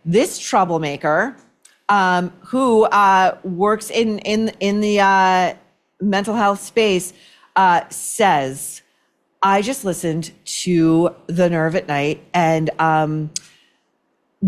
this troublemaker, who works in the mental health space, says, I just listened to The Nerve at night and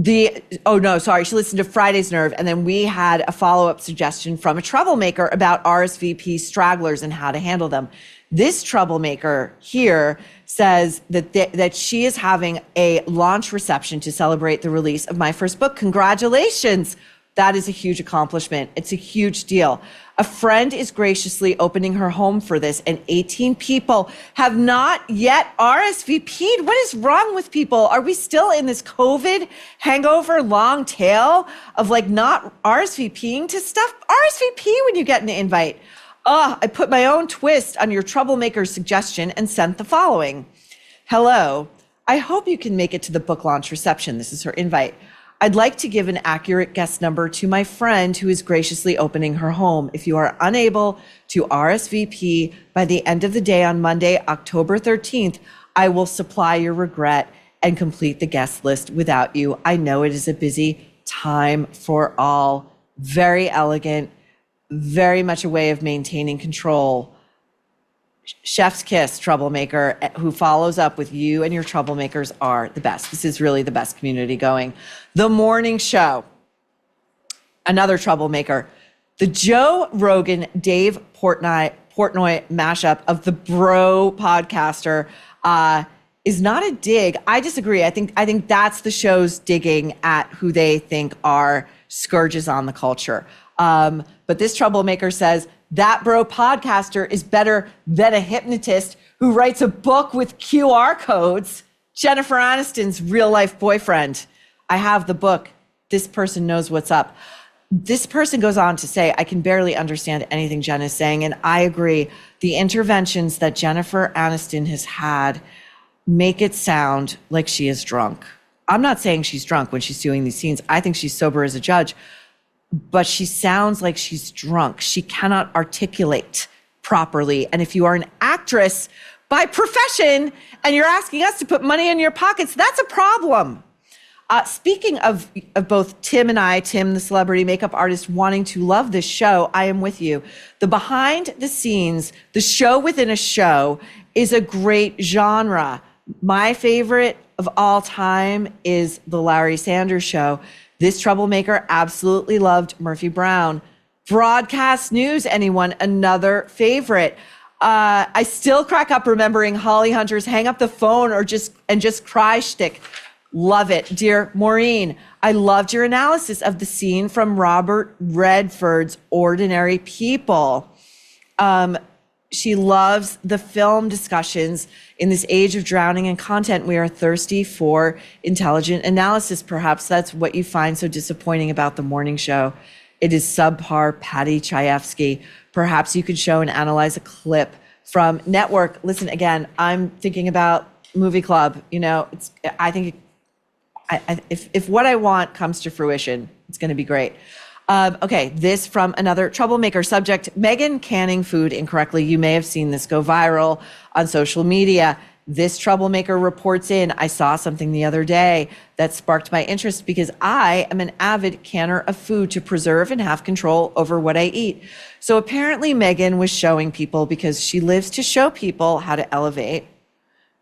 she listened to Friday's Nerve, and then we had a follow-up suggestion from a troublemaker about RSVP stragglers and how to handle them. This troublemaker here says that she is having a launch reception to celebrate the release of my first book. Congratulations. That is a huge accomplishment. It's a huge deal. A friend is graciously opening her home for this, and 18 people have not yet RSVP'd. What is wrong with people? Are we still in this COVID hangover long tail of like not RSVPing to stuff? RSVP when you get an invite. I put my own twist on your troublemaker suggestion and sent the following. Hello, I hope you can make it to the book launch reception. This is her invite. I'd like to give an accurate guest number to my friend who is graciously opening her home. If you are unable to RSVP by the end of the day on Monday, October 13th, I will supply your regret and complete the guest list without you. I know it is a busy time for all. Very elegant, very much a way of maintaining control. Chef's kiss, troublemaker, who follows up with you and your troublemakers are the best. This is really the best community going. The morning show, another troublemaker. The Joe Rogan, Dave Portnoy mashup of the bro podcaster is not a dig. I disagree. I think that's the show's digging at who they think are scourges on the culture. But this troublemaker says, that bro podcaster is better than a hypnotist who writes a book with QR codes. Jennifer Aniston's real life boyfriend. I have the book. This person knows what's up. This person goes on to say, I can barely understand anything Jen is saying. And I agree. The interventions that Jennifer Aniston has had make it sound like she is drunk. I'm not saying she's drunk when she's doing these scenes. I think she's sober as a judge. But she sounds like she's drunk. She cannot articulate properly. And if you are an actress by profession and you're asking us to put money in your pockets, that's a problem. Speaking of both Tim and I, Tim, the celebrity makeup artist, wanting to love this show, I am with you. The behind the scenes, the show within a show is a great genre. My favorite of all time is the Larry Sanders Show. This troublemaker absolutely loved Murphy Brown. Broadcast news, anyone? Another favorite. I still crack up remembering Holly Hunter's hang up the phone or just cry shtick. Love it. Dear Maureen, I loved your analysis of the scene from Robert Redford's Ordinary People. She loves the film discussions. In this age of drowning in content, we are thirsty for intelligent analysis. Perhaps that's what you find so disappointing about the morning show. It is subpar Patty Chayefsky. Perhaps you could show and analyze a clip from Network. Listen, again, I'm thinking about Movie Club. You know, if what I want comes to fruition, it's going to be great. Okay, this from another troublemaker. Subject, Megan canning food incorrectly. You may have seen this go viral on social media. This troublemaker reports in, I saw something the other day that sparked my interest because I am an avid canner of food to preserve and have control over what I eat. So apparently Megan was showing people because she lives to show people how to elevate.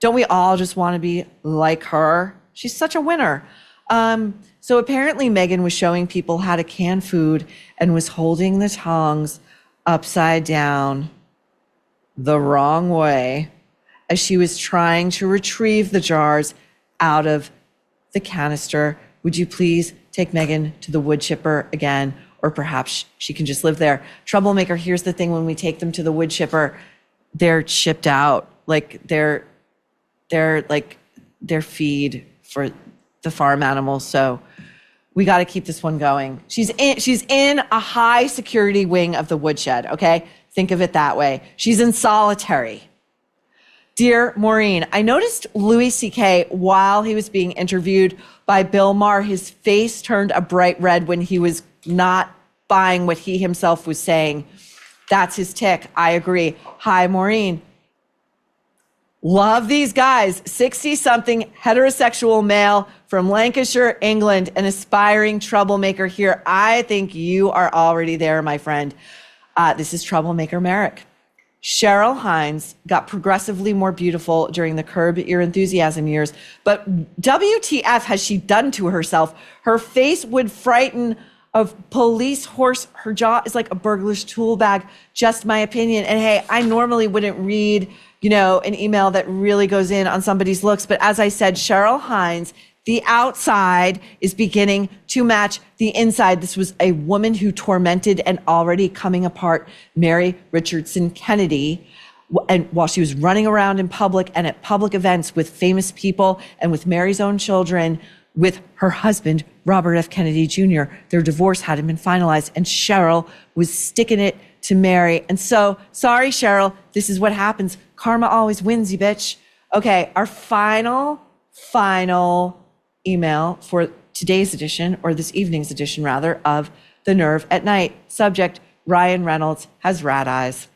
Don't we all just want to be like her? She's such a winner. So apparently Megan was showing people how to can food and was holding the tongs upside down the wrong way as she was trying to retrieve the jars out of the canister. Would you please take Megan to the wood chipper again? Or perhaps she can just live there. Troublemaker, here's the thing. When we take them to the wood chipper, they're chipped out. Like they're feed for the farm animals. So we got to keep this one going. She's in a high security wing of the woodshed. Okay. Think of it that way. She's in solitary. Dear Maureen, I noticed Louis C.K. while he was being interviewed by Bill Maher, his face turned a bright red when he was not buying what he himself was saying. That's his tick. I agree. Hi, Maureen. Love these guys. 60-something heterosexual male from Lancashire, England, an aspiring troublemaker here. I think you are already there, my friend. This is Troublemaker Merrick. Cheryl Hines got progressively more beautiful during the Curb Your Enthusiasm years, but WTF has she done to herself? Her face would frighten a police horse. Her jaw is like a burglar's tool bag, just my opinion. And hey, I normally wouldn't read, an email that really goes in on somebody's looks. But as I said, Cheryl Hines, the outside is beginning to match the inside. This was a woman who tormented and already coming apart Mary Richardson Kennedy. And while she was running around in public and at public events with famous people and with Mary's own children, with her husband, Robert F. Kennedy Jr., their divorce hadn't been finalized, and Cheryl was sticking it to Mary. And so, sorry, Cheryl, this is what happens. Karma always wins, you bitch. Okay, our final email for today's edition, or this evening's edition rather, of The Nerve at Night. Subject, Ryan Reynolds has rat eyes.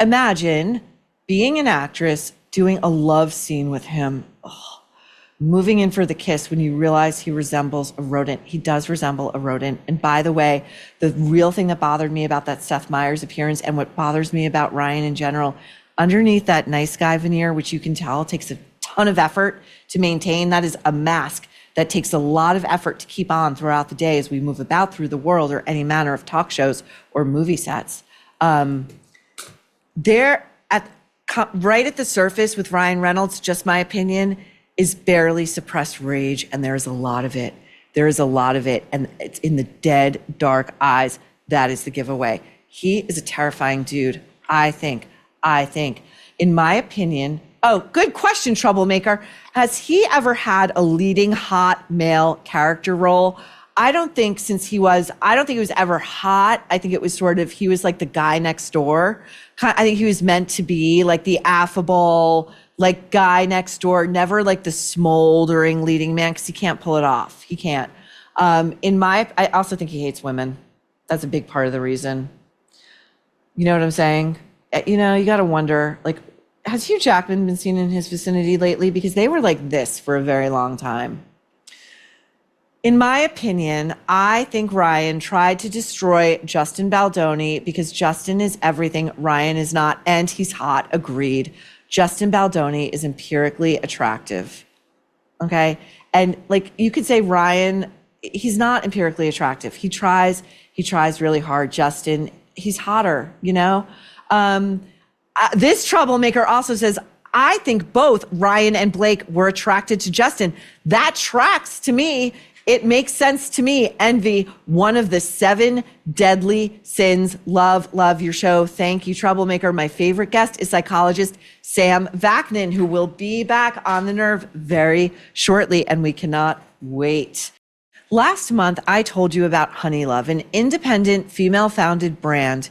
Imagine being an actress doing a love scene with him. Moving in for the kiss when you realize he resembles a rodent. He does resemble a rodent. And by the way, the real thing that bothered me about that Seth Meyers appearance, and what bothers me about Ryan in general, underneath that nice guy veneer, which you can tell takes a ton of effort to maintain, that is a mask that takes a lot of effort to keep on throughout the day as we move about through the world or any manner of talk shows or movie sets. Right at the surface with Ryan Reynolds, just my opinion, is barely suppressed rage, and there is a lot of it. There is a lot of it, and it's in the dead, dark eyes. That is the giveaway. He is a terrifying dude, I think. In my opinion, good question, Troublemaker. Has he ever had a leading hot male character role? I don't think he was ever hot. I think it was he was like the guy next door. I think he was meant to be like the affable, like guy next door, never like the smoldering leading man, because he can't pull it off. He can't. I also think he hates women. That's a big part of the reason. You know what I'm saying? You got to wonder, like, has Hugh Jackman been seen in his vicinity lately? Because they were like this for a very long time. In my opinion, I think Ryan tried to destroy Justin Baldoni because Justin is everything Ryan is not, and he's hot, agreed. Justin Baldoni is empirically attractive, okay? And like you could say Ryan, he's not empirically attractive. He tries really hard. Justin, he's hotter, This troublemaker also says, I think both Ryan and Blake were attracted to Justin. That tracks to me. It makes sense to me. Envy, one of the 7 deadly sins. Love your show. Thank you, Troublemaker. My favorite guest is psychologist Sam Vaknin, who will be back on The Nerve very shortly, and we cannot wait. Last month, I told you about Honeylove, an independent female-founded brand,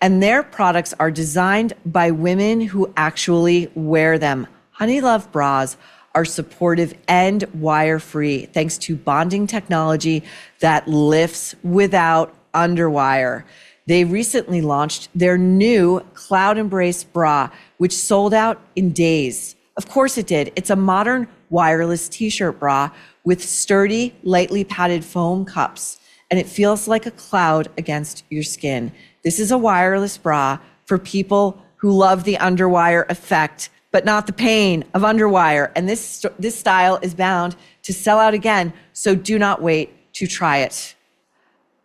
and their products are designed by women who actually wear them. Honeylove bras are supportive and wire-free thanks to bonding technology that lifts without underwire. They recently launched their new Cloud Embrace bra, which sold out in days. Of course it did. It's a modern wireless t-shirt bra with sturdy, lightly padded foam cups, and it feels like a cloud against your skin. This is a wireless bra for people who love the underwire effect, but not the pain of underwire. And this style is bound to sell out again, so do not wait to try it.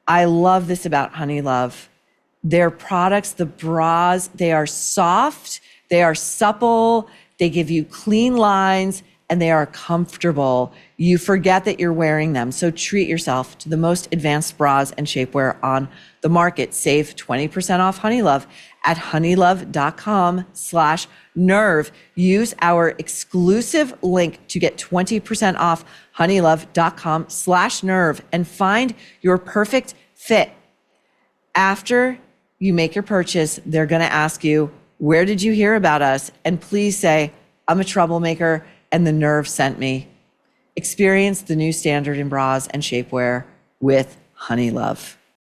I love this about Honeylove. Their products, the bras, they are soft, they are supple, they give you clean lines, and they are comfortable. You forget that you're wearing them, so treat yourself to the most advanced bras and shapewear on the market. Save 20% off Honeylove at honeylove.com/nerve. Use our exclusive link to get 20% off honeylove.com/nerve and find your perfect fit. After you make your purchase, they're going to ask you, where did you hear about us? And please say, I'm a troublemaker and The Nerve sent me. Experience the new standard in bras and shapewear with Honeylove.